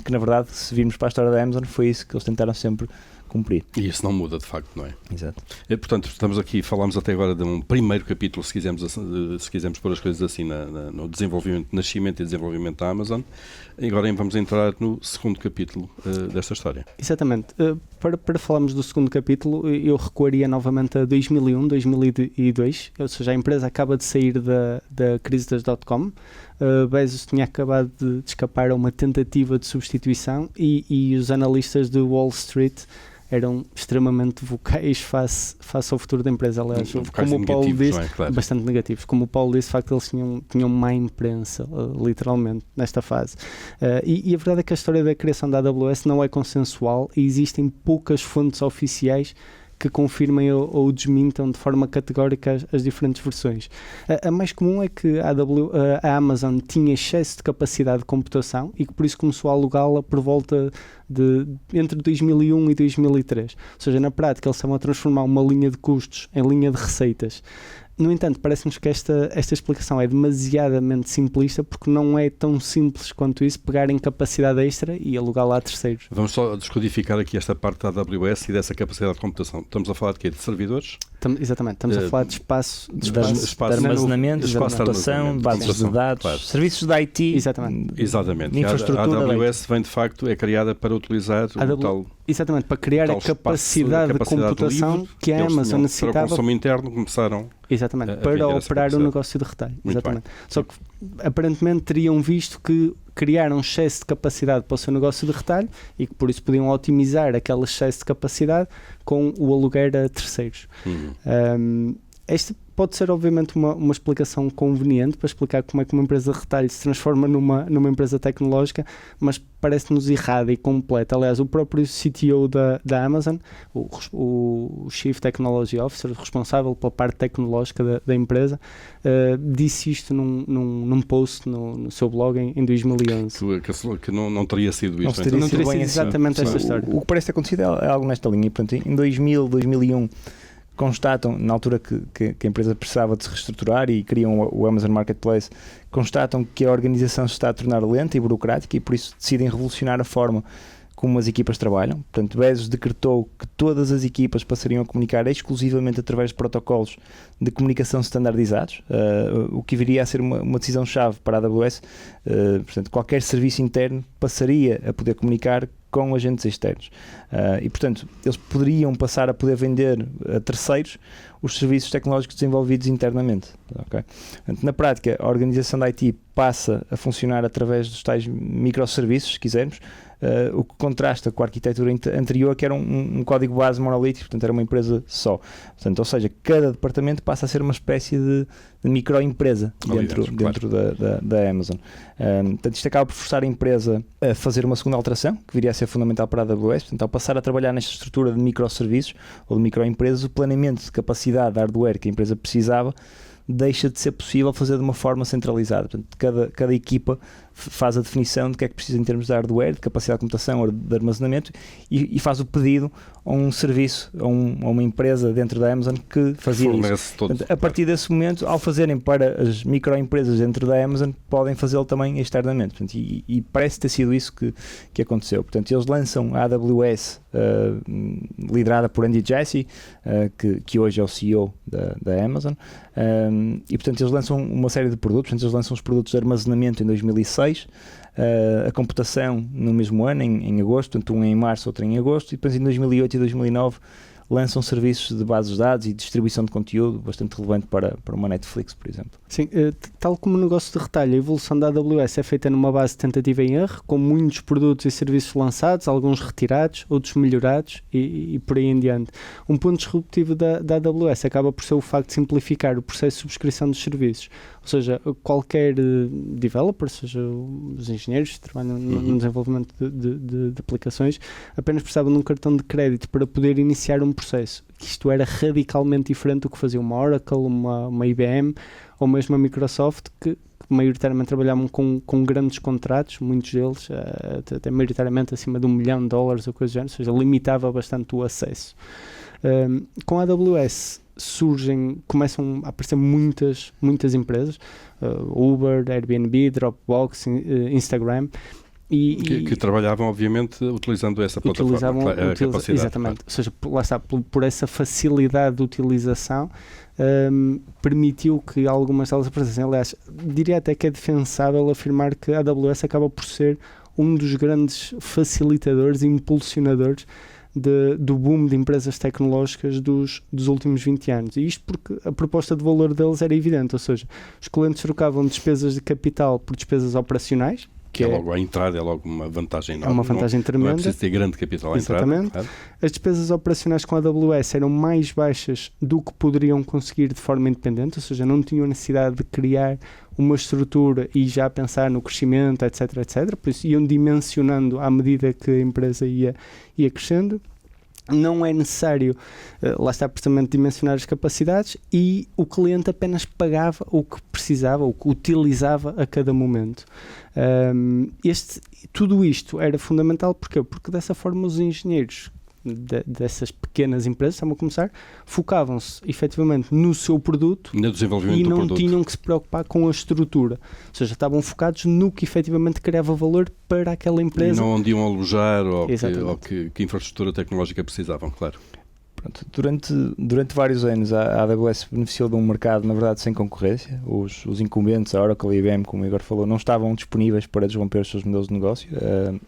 que na verdade, se virmos para a história da Amazon, foi isso que eles tentaram sempre cumprir. E isso não muda, de facto, não é? Exato. Portanto, estamos aqui, falámos até agora de um primeiro capítulo, se quisermos pôr as coisas assim, no desenvolvimento, nascimento e desenvolvimento da Amazon. E agora vamos entrar no segundo capítulo desta história. Exatamente. Para falarmos do segundo capítulo, eu recuaria novamente a 2001, 2002, ou seja, a empresa acaba de sair da crise das .com, Bezos tinha acabado de escapar a uma tentativa de substituição e os analistas de Wall Street eram extremamente vocais face ao futuro da empresa. Aliás, como o Paulo disse, claro, bastante negativos. Como o Paulo disse, de facto, eles tinham má imprensa, literalmente, nesta fase. E a verdade é que a história da criação da AWS não é consensual e existem poucas fontes oficiais que confirmem ou desmintam de forma categórica as diferentes versões. A mais comum é que a Amazon tinha excesso de capacidade de computação e que por isso começou a alugá-la por volta de entre 2001 e 2003. Ou seja, na prática eles estavam a transformar uma linha de custos em linha de receitas. No entanto, parece-nos que esta explicação é demasiadamente simplista porque não é tão simples quanto isso pegar em capacidade extra e alugá-la a terceiros. Vamos só descodificar aqui esta parte da AWS e dessa capacidade de computação. Estamos a falar de quê? De servidores? Exatamente, estamos a falar de espaço de armazenamento, de computação, de bases de dados, claro, serviços de IT. Exatamente. A AWS vem de facto, é criada para utilizar o tal... Exatamente, para criar a capacidade de computação livre, que a Amazon necessitava. Para o consumo interno começaram para operar o negócio de retalho. Exatamente. Só que aparentemente teriam visto que criaram excesso de capacidade para o seu negócio de retalho e que por isso podiam otimizar aquele excesso de capacidade com o aluguer a terceiros. Esta pode ser obviamente uma explicação conveniente para explicar como é que uma empresa de retalho se transforma numa empresa tecnológica, mas parece-nos errada e completa. Aliás, o próprio CTO da Amazon, o Chief Technology Officer, responsável pela parte tecnológica da empresa, disse isto num post no seu blog em 2011. Que não teria sido isto. Não teria sido exatamente esta história. O que parece ter acontecido é algo nesta linha. Portanto, em 2000, 2001, constatam, na altura que a empresa precisava de se reestruturar e criam o Amazon Marketplace, constatam que a organização se está a tornar lenta e burocrática e por isso decidem revolucionar a forma como as equipas trabalham. Portanto, Bezos decretou que todas as equipas passariam a comunicar exclusivamente através de protocolos de comunicação standardizados, o que viria a ser uma decisão-chave para a AWS. Portanto, qualquer serviço interno passaria a poder comunicar com agentes externos. E, portanto, eles poderiam passar a poder vender a terceiros os serviços tecnológicos desenvolvidos internamente. Okay? Portanto, na prática, a organização da IT passa a funcionar através dos tais microserviços, se quisermos, o que contrasta com a arquitetura anterior, que era um código base monolítico, portanto era uma empresa só. Portanto, ou seja, cada departamento passa a ser uma espécie de microempresa dentro da Amazon. Portanto, isto acaba por forçar a empresa a fazer uma segunda alteração, que viria a ser fundamental para a AWS. Portanto, ao passar a trabalhar nesta estrutura de microserviços ou de microempresas, o planeamento de capacidade de hardware que a empresa precisava deixa de ser possível fazer de uma forma centralizada. Portanto, cada equipa faz a definição de que é que precisa em termos de hardware, de capacidade de computação ou de armazenamento e faz o pedido a um serviço, a uma empresa dentro da Amazon que fazia isso. Portanto, a partir desse momento, ao fazerem para as microempresas dentro da Amazon, podem fazê-lo também externamente. Portanto, e parece ter sido isso que aconteceu. Portanto, eles lançam a AWS, liderada por Andy Jassy, que hoje é o CEO da Amazon, e portanto eles lançam uma série de produtos. Portanto, eles lançam os produtos de armazenamento em 2006, a computação no mesmo ano, em agosto, portanto um em março, outro em agosto, e depois em 2008 e 2009 lançam serviços de bases de dados e distribuição de conteúdo bastante relevante para uma Netflix, por exemplo. Sim, tal como o negócio de retalho, a evolução da AWS é feita numa base de tentativa em erro, com muitos produtos e serviços lançados, alguns retirados, outros melhorados e por aí em diante. Um ponto disruptivo da AWS acaba por ser o facto de simplificar o processo de subscrição dos serviços. Ou seja, qualquer developer, seja os engenheiros que trabalham no desenvolvimento de aplicações, apenas precisavam de um cartão de crédito para poder iniciar um processo. Isto era radicalmente diferente do que fazia uma Oracle, uma IBM ou mesmo a Microsoft, que maioritariamente trabalhavam com grandes contratos, muitos deles até maioritariamente acima de $1 milhão ou coisa do género, ou seja, limitava bastante o acesso. Com a AWS começam a aparecer muitas empresas, Uber, Airbnb, Dropbox, Instagram, que trabalhavam obviamente utilizando essa plataforma, a capacidade. Exatamente, ou seja, lá está, por essa facilidade de utilização, permitiu que algumas delas aparecessem. Aliás, diria até que é defensável afirmar que a AWS acaba por ser um dos grandes facilitadores e impulsionadores do boom de empresas tecnológicas dos últimos 20 anos. E isto porque a proposta de valor deles era evidente, ou seja, os clientes trocavam despesas de capital por despesas operacionais, que é logo à entrada, é logo uma vantagem enorme. É uma vantagem tremenda. Não é preciso ter grande capital à entrada. Exatamente. Claro. As despesas operacionais com a AWS eram mais baixas do que poderiam conseguir de forma independente, ou seja, não tinham necessidade de criar uma estrutura e já pensar no crescimento, etc, etc. Por isso iam dimensionando à medida que a empresa ia crescendo. Não é necessário, lá está, precisamente dimensionar as capacidades, e o cliente apenas pagava o que precisava, o que utilizava a cada momento. Tudo isto era fundamental, porquê? Porque dessa forma os engenheiros dessas pequenas empresas, estavam a começar, focavam-se efetivamente no seu produto no desenvolvimento e do não produto. tinham que se preocupar com a estrutura, ou seja, estavam focados no que efetivamente criava valor para aquela empresa. E não onde iam alojar ou Exatamente. que infraestrutura tecnológica precisavam, claro. Pronto, durante vários anos a AWS beneficiou de um mercado, na verdade, sem concorrência. Os incumbentes, a Oracle e a IBM, como o Igor falou, não estavam disponíveis para desromper os seus modelos de negócio.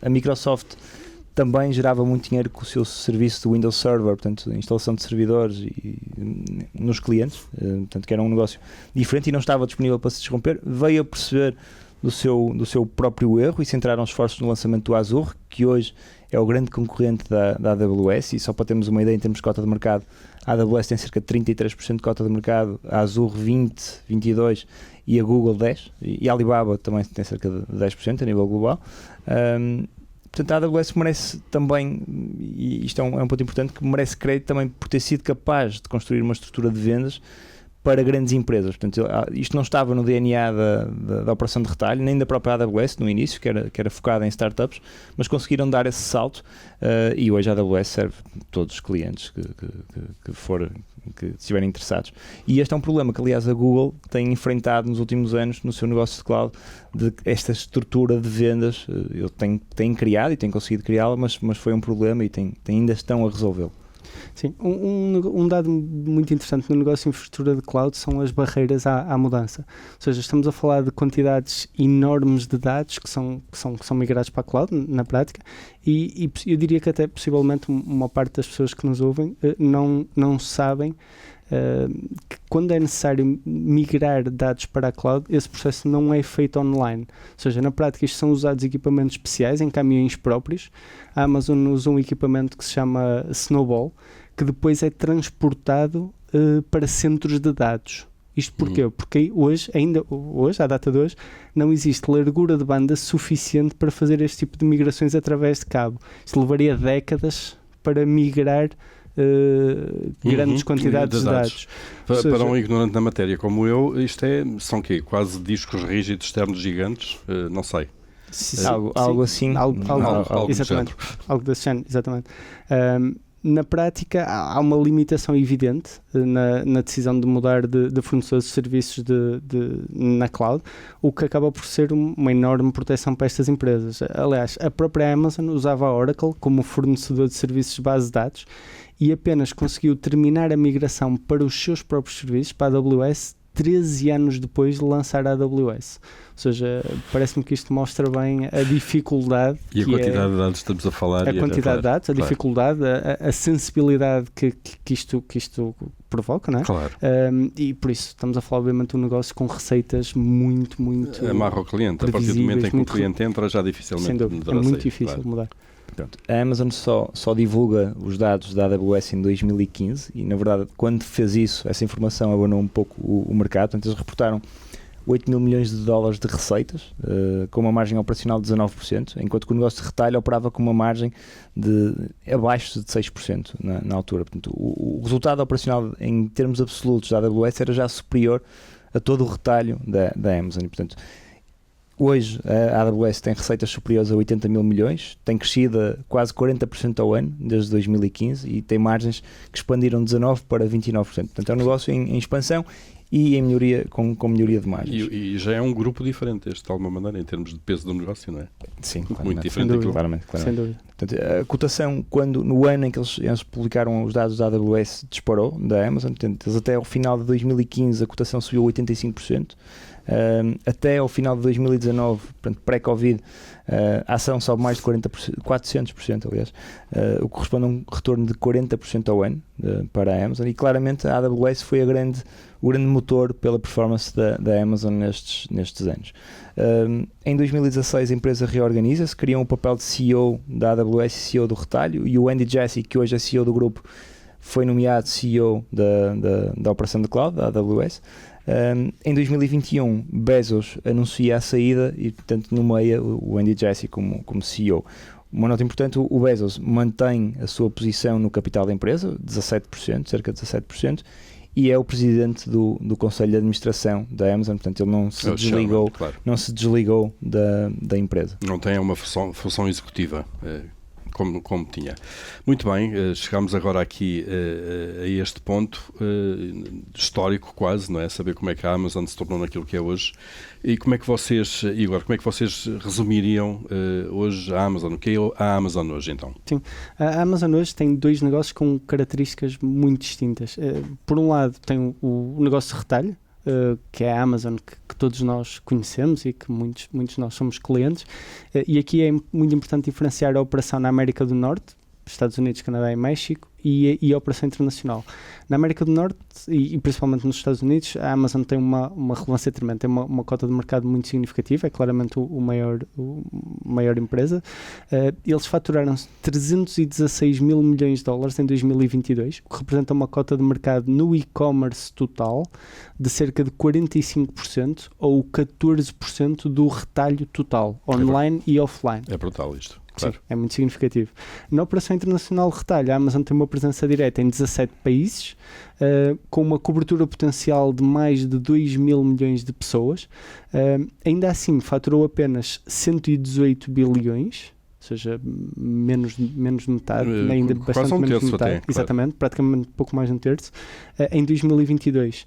A Microsoft também gerava muito dinheiro com o seu serviço de Windows Server, portanto, instalação de servidores nos clientes, portanto, que era um negócio diferente e não estava disponível para se desromper. Veio a perceber do seu próprio erro e centraram os esforços no lançamento do Azure, que hoje é o grande concorrente da AWS, e só para termos uma ideia em termos de cota de mercado, a AWS tem cerca de 33% de cota de mercado, a Azure 20%, 22% e a Google 10%, e a Alibaba também tem cerca de 10% a nível global. Portanto, a AWS merece também, e isto é um ponto importante, que merece crédito também por ter sido capaz de construir uma estrutura de vendas para grandes empresas. Portanto, isto não estava no DNA da operação de retalho, nem da própria AWS no início, que era focada em startups, mas conseguiram dar esse salto, e hoje a AWS serve todos os clientes que estiverem interessados. E este é um problema que, aliás, a Google tem enfrentado nos últimos anos no seu negócio de cloud, de esta estrutura de vendas. Eu tenho criado e tenho conseguido criá-la, mas foi um problema e ainda estão a resolvê-lo. Sim, um dado muito interessante no negócio de infraestrutura de cloud são as barreiras à mudança. Ou seja, estamos a falar de quantidades enormes de dados que são migrados para a cloud, na prática, e eu diria que até possivelmente uma parte das pessoas que nos ouvem não sabem que quando é necessário migrar dados para a cloud, esse processo não é feito online. Ou seja, na prática isto são usados equipamentos especiais em caminhões próprios. A Amazon usa um equipamento que se chama Snowball, que depois é transportado para centros de dados. Isto porquê? Porque hoje, à data de hoje, não existe largura de banda suficiente para fazer este tipo de migrações através de cabo. Isto levaria décadas para migrar grandes quantidades de dados. Para um ignorante na matéria como eu, isto são quê? Quase discos rígidos externos gigantes? Não sei. Algo assim. Algo exatamente. Algo desse género, exatamente. Na prática, há uma limitação evidente na decisão de mudar de fornecedores de serviços na cloud, o que acaba por ser uma enorme proteção para estas empresas. Aliás, a própria Amazon usava a Oracle como fornecedor de serviços de base de dados e apenas conseguiu terminar a migração para os seus próprios serviços, para a AWS, 13 anos depois de lançar a AWS. Ou seja, parece-me que isto mostra bem a dificuldade. E a quantidade de dados estamos a falar. A quantidade de dados, a dificuldade, a sensibilidade que isto provoca, não é? Claro. E por isso estamos a falar, obviamente, de um negócio com receitas muito amarra o cliente. A partir do momento em que o cliente entra, já dificilmente mudará. É muito difícil mudar. Pronto. A Amazon só divulga os dados da AWS em 2015 e, na verdade, quando fez isso, essa informação abanou um pouco o mercado. Portanto, eles reportaram 8 mil milhões de dólares de receitas, com uma margem operacional de 19%, enquanto que o negócio de retalho operava com uma margem de abaixo de 6% na altura. Portanto, o resultado operacional em termos absolutos da AWS era já superior a todo o retalho da Amazon. E, portanto, hoje a AWS tem receitas superiores a 80 mil milhões, tem crescido a quase 40% ao ano desde 2015 e tem margens que expandiram de 19% para 29%. Portanto, é um negócio em expansão e em melhoria, com melhoria de margens. E já é um grupo diferente este, de alguma maneira, em termos de peso do negócio, não é? Sim, muito diferente daquilo. Claramente. Sem dúvida. Portanto, a cotação, no ano em que eles publicaram os dados da AWS, disparou, da Amazon. Portanto, até ao final de 2015 a cotação subiu 85%. Até ao final de 2019, portanto, pré-Covid, a ação sobe mais de 400%, aliás, o que corresponde a um retorno de 40% ao ano para a Amazon, e claramente a AWS foi o grande motor pela performance da Amazon nestes anos. Em 2016 a empresa reorganiza-se, criam o papel de CEO da AWS e CEO do retalho, e o Andy Jassy, que hoje é CEO do grupo, foi nomeado CEO da operação de cloud, da AWS. Em 2021, Bezos anuncia a saída e, portanto, nomeia o Andy Jassy como CEO. Uma nota importante, o Bezos mantém a sua posição no capital da empresa, 17%, cerca de 17%, e é o presidente do Conselho de Administração da Amazon, portanto ele não se desligou, claro. Não se desligou da empresa. Não tem uma função executiva, como tinha. Muito bem, chegamos agora aqui a este ponto histórico quase, não é? Saber como é que a Amazon se tornou naquilo que é hoje. E como é que vocês, Igor, resumiriam hoje a Amazon? O que é a Amazon hoje, então? Sim, a Amazon hoje tem dois negócios com características muito distintas. Por um lado tem o negócio de retalho, que é a Amazon que todos nós conhecemos e que muitos de nós somos clientes, e aqui é muito importante diferenciar a operação na América do Norte, Estados Unidos, Canadá e México, e a operação internacional. Na América do Norte e principalmente nos Estados Unidos, a Amazon tem uma relevância tremenda, tem uma cota de mercado muito significativa, é claramente o maior empresa. Eles faturaram 316 mil milhões de dólares em 2022, o que representa uma cota de mercado no e-commerce total de cerca de 45% ou 14% do retalho total, online e offline. É brutal isto. Claro. Sim, é muito significativo. Na operação internacional de retalho, a Amazon tem uma presença direta em 17 países, com uma cobertura potencial de mais de 2 mil milhões de pessoas. Ainda assim, faturou apenas 118 bilhões, ou seja, menos de metade, ainda bastante menos de metade. Claro. Exatamente, praticamente pouco mais de um terço, em 2022.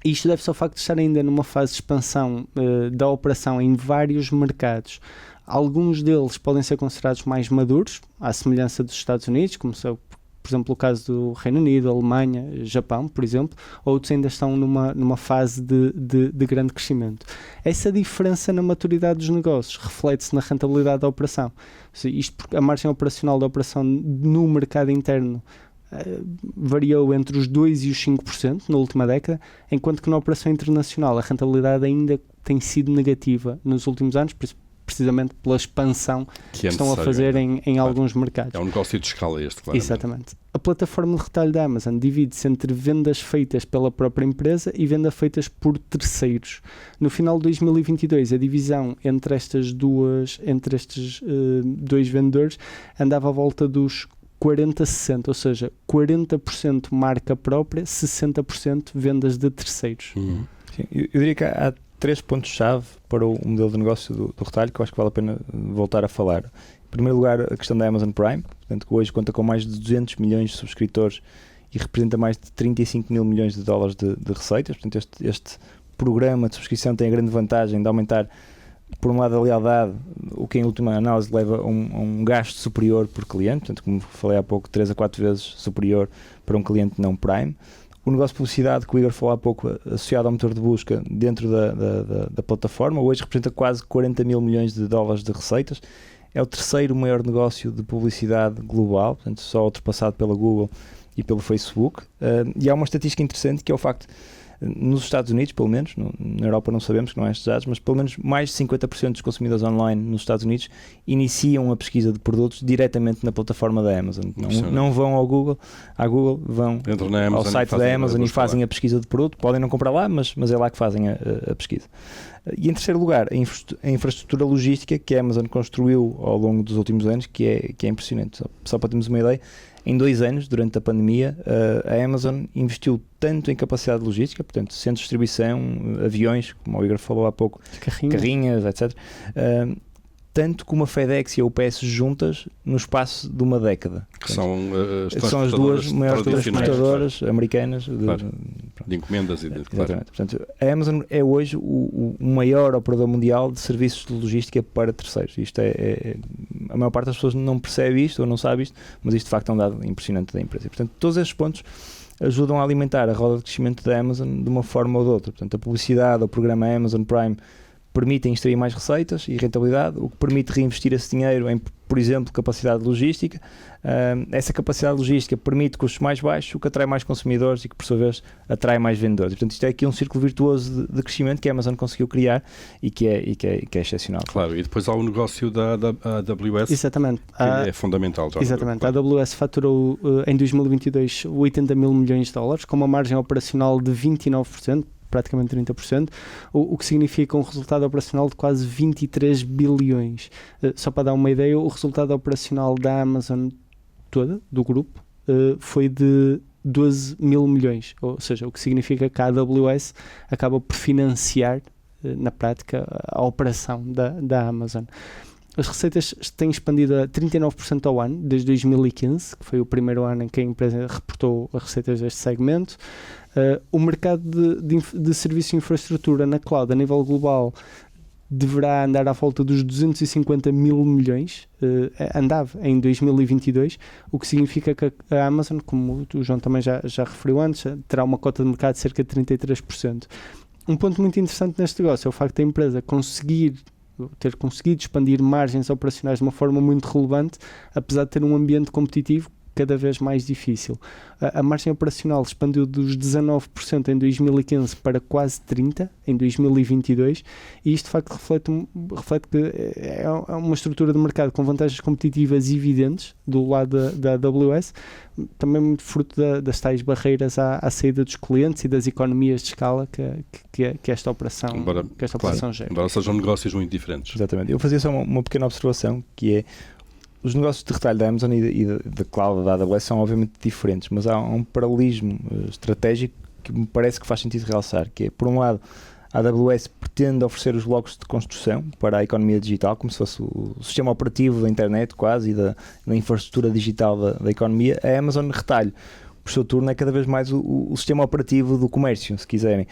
Isto deve-se ao facto de estar ainda numa fase de expansão da operação em vários mercados. Alguns deles podem ser considerados mais maduros, à semelhança dos Estados Unidos, como por exemplo o caso do Reino Unido, Alemanha, Japão, por exemplo. Outros ainda estão numa fase de grande crescimento. Essa diferença na maturidade dos negócios reflete-se na rentabilidade da operação. Isto porque a margem operacional da operação no mercado interno variou entre os 2% e os 5% na última década, enquanto que na operação internacional a rentabilidade ainda tem sido negativa nos últimos anos, precisamente pela expansão que estão a fazer em alguns mercados. É um negócio de escala este, claro. Exatamente. A plataforma de retalho da Amazon divide-se entre vendas feitas pela própria empresa e vendas feitas por terceiros. No final de 2022, a divisão entre estes dois vendedores andava à volta dos 40-60, ou seja, 40% marca própria, 60% vendas de terceiros. Sim, eu diria que há 3 pontos-chave para o modelo de negócio do retalho que eu acho que vale a pena voltar a falar. Em primeiro lugar, a questão da Amazon Prime, portanto, que hoje conta com mais de 200 milhões de subscritores e representa mais de 35 mil milhões de dólares de receitas. Portanto, este programa de subscrição tem a grande vantagem de aumentar, por um lado, a lealdade, o que em última análise leva a um gasto superior por cliente, portanto, como falei há pouco, 3 a 4 vezes superior para um cliente não Prime. O negócio de publicidade que o Igor falou há pouco, associado ao motor de busca dentro da plataforma, hoje representa quase 40 mil milhões de dólares de receitas. É o terceiro maior negócio de publicidade global, portanto, só ultrapassado pela Google e pelo Facebook. E há uma estatística interessante que é o facto, nos Estados Unidos, pelo menos, na Europa não sabemos, que não é estes dados, mas pelo menos mais de 50% dos consumidores online nos Estados Unidos iniciam a pesquisa de produtos diretamente na plataforma da Amazon. Não vão ao Google, vão ao site da Amazon e fazem a pesquisa de produto. Podem não comprar lá, mas é lá que fazem a pesquisa. E em terceiro lugar, a infraestrutura logística que a Amazon construiu ao longo dos últimos anos, que é impressionante. Só para termos uma ideia, em 2 anos, durante a pandemia, a Amazon investiu tanto em capacidade logística, portanto, centros de distribuição, aviões, como o Igor falou há pouco, carrinhas, etc., tanto como a FedEx e a UPS juntas no espaço de uma década. Que portanto, são as duas maiores transportadoras americanas de encomendas. Exatamente. Portanto, a Amazon é hoje o maior operador mundial de serviços de logística para terceiros. Isto a maior parte das pessoas não percebe isto ou não sabe isto, mas isto de facto é um dado impressionante da empresa. E, portanto, todos estes pontos ajudam a alimentar a roda de crescimento da Amazon de uma forma ou de outra. Portanto, a publicidade, o programa Amazon Prime permitem extrair mais receitas e rentabilidade, o que permite reinvestir esse dinheiro em, por exemplo, capacidade logística. Essa capacidade logística permite custos mais baixos, o que atrai mais consumidores e que, por sua vez, atrai mais vendedores. E, portanto, isto é aqui um círculo virtuoso de crescimento que a Amazon conseguiu criar e que é excepcional. Claro, e depois há o negócio da AWS, Exatamente. que é fundamental. Já Exatamente. A AWS faturou em 2022 80 mil milhões de dólares, com uma margem operacional de 29%, praticamente 30%, o que significa um resultado operacional de quase 23 bilhões. Só para dar uma ideia, o resultado operacional da Amazon toda, do grupo, foi de 12 mil milhões, ou seja, o que significa que a AWS acaba por financiar, na prática, a operação da Amazon. As receitas têm expandido a 39% ao ano, desde 2015, que foi o primeiro ano em que a empresa reportou as receitas deste segmento. O mercado de serviço de infraestrutura na cloud a nível global deverá andar à volta dos 250 mil milhões, andava em 2022, o que significa que a Amazon, como o João também já referiu antes, terá uma cota de mercado de cerca de 33%. Um ponto muito interessante neste negócio é o facto da empresa ter conseguido expandir margens operacionais de uma forma muito relevante, apesar de ter um ambiente competitivo cada vez mais difícil. A margem operacional expandiu dos 19% em 2015 para quase 30% em 2022 e isto de facto reflete que é uma estrutura de mercado com vantagens competitivas evidentes do lado da AWS, também muito fruto das tais barreiras à saída dos clientes e das economias de escala que esta operação gera. Embora sejam negócios muito diferentes. Exatamente. Eu fazia só uma pequena observação, que é os negócios de retalho da Amazon e da cloud da AWS são obviamente diferentes, mas há um paralelismo estratégico que me parece que faz sentido realçar, que é, por um lado, a AWS pretende oferecer os blocos de construção para a economia digital, como se fosse o sistema operativo da internet quase e da infraestrutura digital da economia. A Amazon retalho, por seu turno, é cada vez mais o sistema operativo do comércio, se quiserem.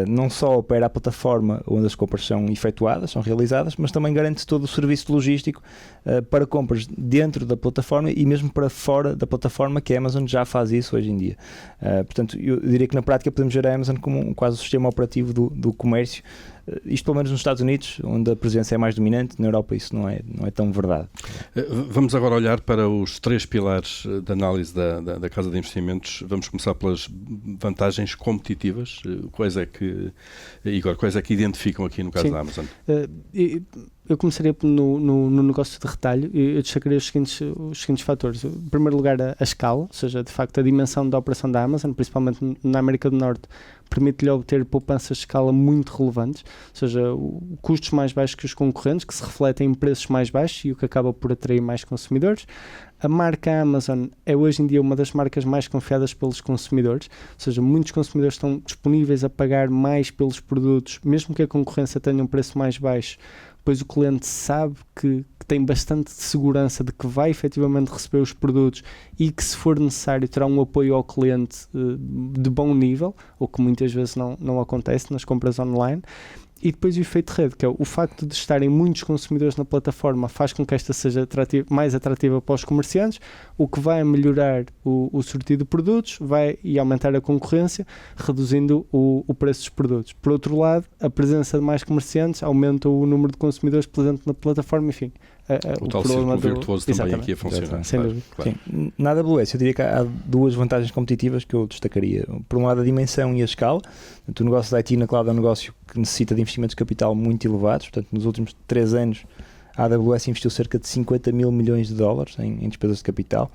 Não só opera a plataforma onde as compras são efetuadas, são realizadas, mas também garante todo o serviço logístico para compras dentro da plataforma e mesmo para fora da plataforma, que a Amazon já faz isso hoje em dia. Portanto, eu diria que na prática podemos ver a Amazon como quase o sistema operativo do comércio. Isto pelo menos nos Estados Unidos, onde a presença é mais dominante. Na Europa isso não é tão verdade. Vamos agora olhar para os 3 pilares de análise da Casa de Investimentos. Vamos começar pelas vantagens competitivas. Quais é que identificam aqui no caso da Amazon? Eu começaria no negócio de retalho e eu destacaria os seguintes fatores. Em primeiro lugar, a escala, ou seja, de facto a dimensão da operação da Amazon, principalmente na América do Norte, permite-lhe obter poupanças de escala muito relevantes, ou seja, custos mais baixos que os concorrentes, que se refletem em preços mais baixos e o que acaba por atrair mais consumidores. A marca Amazon é hoje em dia uma das marcas mais confiadas pelos consumidores, ou seja, muitos consumidores estão disponíveis a pagar mais pelos produtos, mesmo que a concorrência tenha um preço mais baixo, pois o cliente sabe que tem bastante segurança de que vai efetivamente receber os produtos e que, se for necessário, terá um apoio ao cliente de bom nível, o que muitas vezes não acontece nas compras online. E depois o efeito rede, que é o facto de estarem muitos consumidores na plataforma, faz com que esta seja mais atrativa para os comerciantes, o que vai melhorar o sortido de produtos e aumentar a concorrência, reduzindo o preço dos produtos. Por outro lado, a presença de mais comerciantes aumenta o número de consumidores presentes na plataforma, enfim. O tal círculo virtuoso também aqui a funcionar. Claro. Sim. Na AWS eu diria que há 2 vantagens competitivas que eu destacaria. Por um lado, a dimensão e a escala. Portanto, o negócio da IT na cloud é um negócio que necessita de investimentos de capital muito elevados. Portanto, nos últimos 3 anos a AWS investiu cerca de 50 mil milhões de dólares em despesas de capital.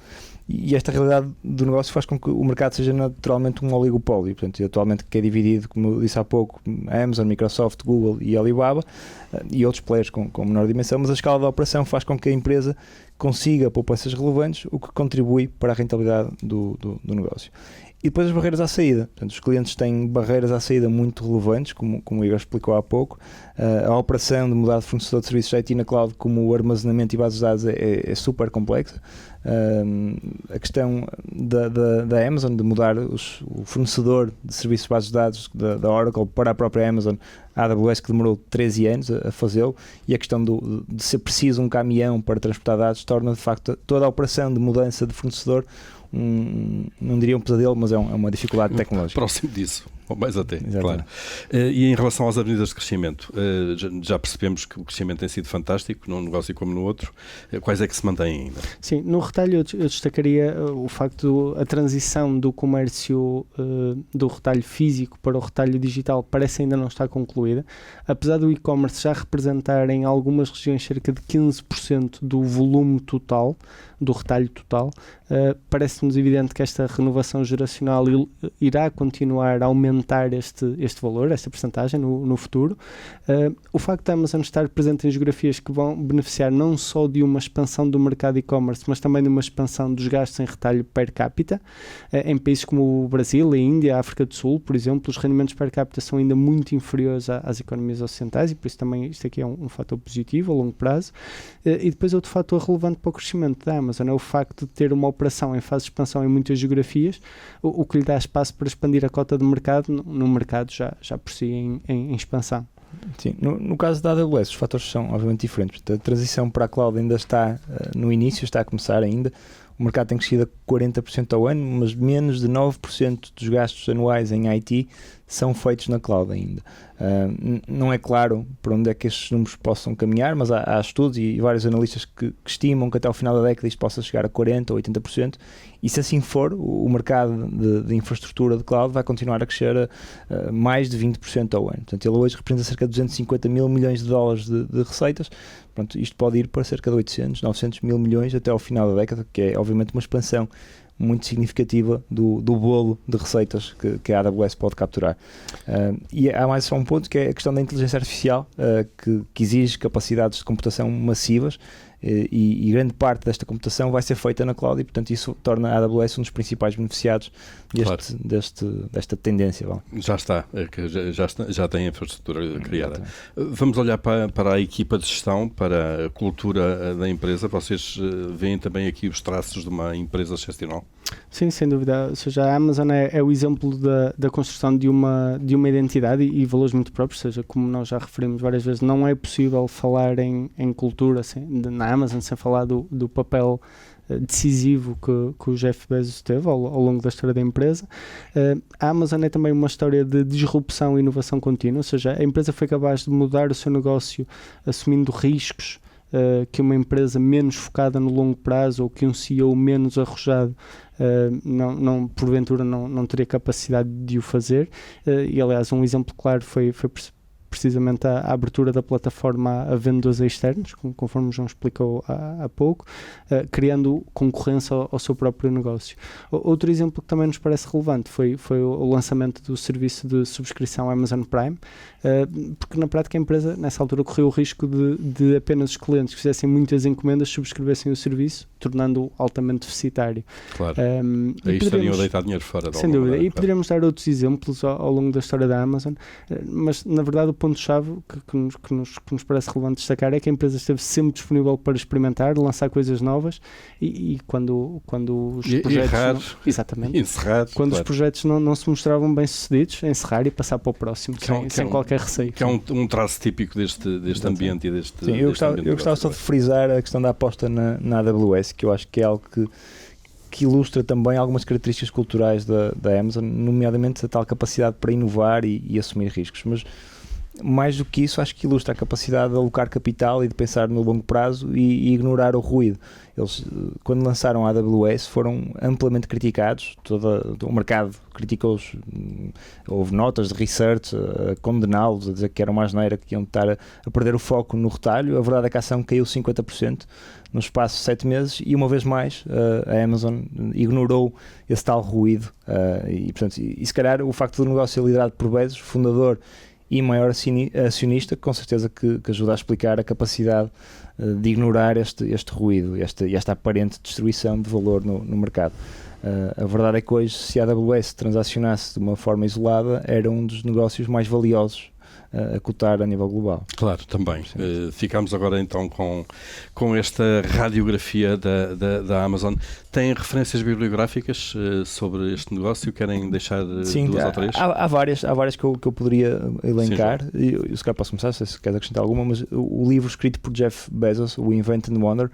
E esta realidade do negócio faz com que o mercado seja naturalmente um oligopólio. Portanto, atualmente que é dividido, como eu disse há pouco, Amazon, Microsoft, Google e Alibaba e outros players com menor dimensão, mas a escala da operação faz com que a empresa consiga poupanças relevantes, o que contribui para a rentabilidade do negócio. E depois as barreiras à saída. Portanto, os clientes têm barreiras à saída muito relevantes, como o Igor explicou há pouco. A operação de mudar de fornecedor de serviços de IT na cloud, como o armazenamento e bases de dados, é super complexa. A questão da Amazon de mudar o fornecedor de serviços de bases de dados da Oracle para a própria Amazon, a AWS, que demorou 13 anos a fazê-lo, e a questão de ser preciso um caminhão para transportar dados torna de facto toda a operação de mudança de fornecedor não diria um pesadelo, mas é uma dificuldade tecnológica. Próximo disso. Ou mais até, Exatamente. claro. E em relação às avenidas de crescimento, já percebemos que o crescimento tem sido fantástico num negócio como no outro. Quais é que se mantêm ainda? Sim, no retalho eu destacaria o facto de a transição do comércio do retalho físico para o retalho digital parece ainda não estar concluída. Apesar do e-commerce já representar em algumas regiões cerca de 15% do volume total, do retalho total, parece-nos evidente que esta renovação geracional irá continuar a aumentar este valor, esta percentagem no futuro. O facto da Amazon estar presente em geografias que vão beneficiar não só de uma expansão do mercado e-commerce, mas também de uma expansão dos gastos em retalho per capita, em países como o Brasil, a Índia, a África do Sul, por exemplo, os rendimentos per capita são ainda muito inferiores às economias ocidentais, e por isso também isto aqui é um fator positivo a longo prazo. E depois outro fator relevante para o crescimento da Amazon é o facto de ter uma operação em fase de expansão em muitas geografias, o que lhe dá espaço para expandir a cota de mercado no mercado já por si em expansão. Sim, no caso da AWS os fatores são obviamente diferentes. A transição para a cloud ainda está no início, está a começar ainda. O mercado tem crescido a 40% ao ano, mas menos de 9% dos gastos anuais em IT são feitos na cloud ainda. Não é claro para onde é que estes números possam caminhar, mas há estudos e vários analistas que estimam que até ao final da década isto possa chegar a 40% ou 80%, e se assim for, o mercado de infraestrutura de cloud vai continuar a crescer a mais de 20% ao ano. Portanto, ele hoje representa cerca de 250 mil milhões de dólares de receitas. Pronto, isto pode ir para cerca de 800, 900 mil milhões até ao final da década, que é obviamente uma expansão muito significativa do bolo de receitas que a AWS pode capturar. E há mais só um ponto, que é a questão da inteligência artificial, que exige capacidades de computação massivas, e grande parte desta computação vai ser feita na cloud, e portanto isso torna a AWS um dos principais beneficiados desta tendência. Bom. Já tem a infraestrutura criada. Vamos olhar para a equipa de gestão, para a cultura da empresa. Vocês veem também aqui os traços de uma empresa excepcional? Sim, sem dúvida. Ou seja, a Amazon é o exemplo da construção de uma identidade e valores muito próprios. Ou seja, como nós já referimos várias vezes, não é possível falar em cultura na Amazon sem falar do papel decisivo que o Jeff Bezos teve ao longo da história da empresa. A Amazon é também uma história de disrupção e inovação contínua, ou seja, a empresa foi capaz de mudar o seu negócio assumindo riscos que uma empresa menos focada no longo prazo ou que um CEO menos arrojado porventura não teria capacidade de o fazer. E aliás, um exemplo claro foi precisamente a abertura da plataforma a vendedores externos, conforme o João explicou há pouco, criando concorrência ao seu próprio negócio. Outro exemplo que também nos parece relevante foi o lançamento do serviço de subscrição Amazon Prime, porque na prática a empresa nessa altura correu o risco de apenas os clientes que fizessem muitas encomendas subscrevessem o serviço, tornando-o altamente deficitário. Claro, aí estariam a deitar dinheiro fora. Sem dúvida, e poderíamos dar outros exemplos ao longo da história da Amazon, mas na verdade o ponto-chave que nos parece relevante destacar é que a empresa esteve sempre disponível para experimentar, lançar coisas novas e quando os projetos errar, exatamente, encerrar, quando os projetos não se mostravam bem sucedidos, encerrar e passar para o próximo, sem qualquer receio. Que é um traço típico deste ambiente e deste. Sim, eu gostava só de frisar a questão da aposta na AWS, que eu acho que é algo que ilustra também algumas características culturais da Amazon, nomeadamente a tal capacidade para inovar e assumir riscos. Mas mais do que isso, acho que ilustra a capacidade de alocar capital e de pensar no longo prazo e ignorar o ruído. Eles, quando lançaram a AWS, foram amplamente criticados, todo o mercado criticou-os, houve notas de research a condená-los, a dizer que era uma asneira, que iam estar a perder o foco no retalho. A verdade é que a ação caiu 50% no espaço de 7 meses e, uma vez mais, a Amazon ignorou esse tal ruído, e se calhar o facto do negócio ser liderado por Bezos, fundador e maior acionista, com certeza que ajuda a explicar a capacidade de ignorar este ruído, esta aparente destruição de valor no mercado. A verdade é que hoje, se a AWS transacionasse de uma forma isolada, era um dos negócios mais valiosos a cotar a nível global. Claro, também. Ficamos agora então com esta radiografia da Amazon. Tem referências bibliográficas sobre este negócio? Querem deixar duas ou três? Há várias que eu poderia elencar. Eu se calhar posso começar, se queres acrescentar alguma, mas o livro escrito por Jeff Bezos, o Invent and Wonder,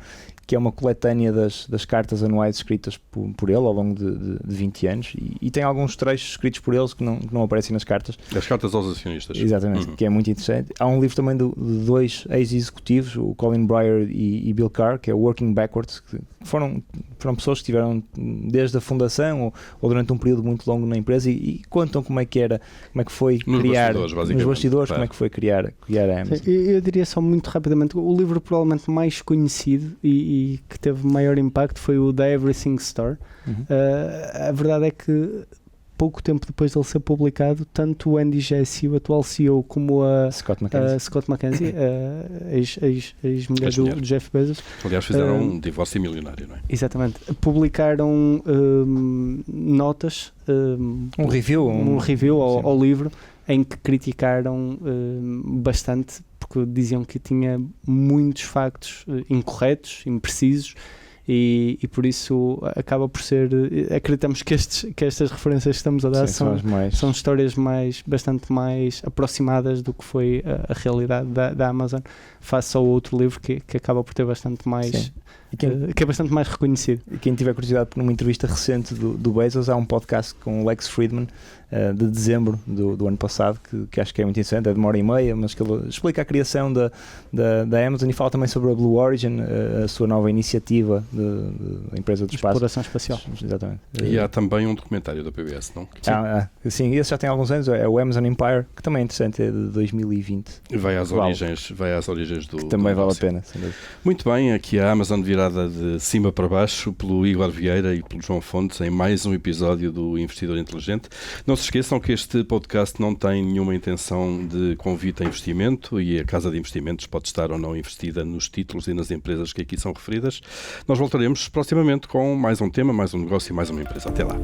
que é uma coletânea das cartas anuais escritas por ele ao longo de 20 anos e tem alguns trechos escritos por eles que não aparecem nas cartas. As cartas aos acionistas. Exatamente, que é muito interessante. Há um livro também de dois ex-executivos, o Colin Breyer e Bill Carr, que é Working Backwards, que foram pessoas que estiveram desde a fundação ou durante um período muito longo na empresa e contam como é que foi criar nos bastidores, como é que foi criar a Amazon. Eu diria só muito rapidamente, o livro provavelmente mais conhecido e que teve maior impacto foi o The Everything Store. A verdade é que pouco tempo depois de ele ser publicado, tanto o Andy Jassy, o atual CEO, como a Scott McKenzie, ex-mulher do Jeff Bezos. Aliás, fizeram um divórcio milionário, não é? Exatamente. Publicaram notas, um review ao livro, em que criticaram bastante, porque diziam que tinha muitos factos incorretos, imprecisos, e por isso acaba por ser, acreditamos que estas referências que estamos a dar são histórias bastante mais aproximadas do que foi a realidade da Amazon face ao outro livro que acaba por ter bastante mais que é bastante mais reconhecido. E quem tiver curiosidade, por uma entrevista recente do Bezos, há um podcast com o Lex Fridman de dezembro do ano passado, que acho que é muito interessante, é de 1h30, mas que ele explica a criação da Amazon e fala também sobre a Blue Origin, a sua nova iniciativa da empresa do espaço. Exploração espacial. Exatamente. E há também um documentário da PBS, não? Sim, esse já tem alguns anos, é o Amazon Empire, que também é interessante, é de 2020. Vai às origens do também do vale a pena. Muito bem, aqui a Amazon virada de cima para baixo pelo Igor Vieira e pelo João Fontes em mais um episódio do Investidor Inteligente. Não se esqueçam que este podcast não tem nenhuma intenção de convite a investimento e a Casa de Investimentos pode estar ou não investida nos títulos e nas empresas que aqui são referidas. Nós voltaremos proximamente com mais um tema, mais um negócio e mais uma empresa. Até lá.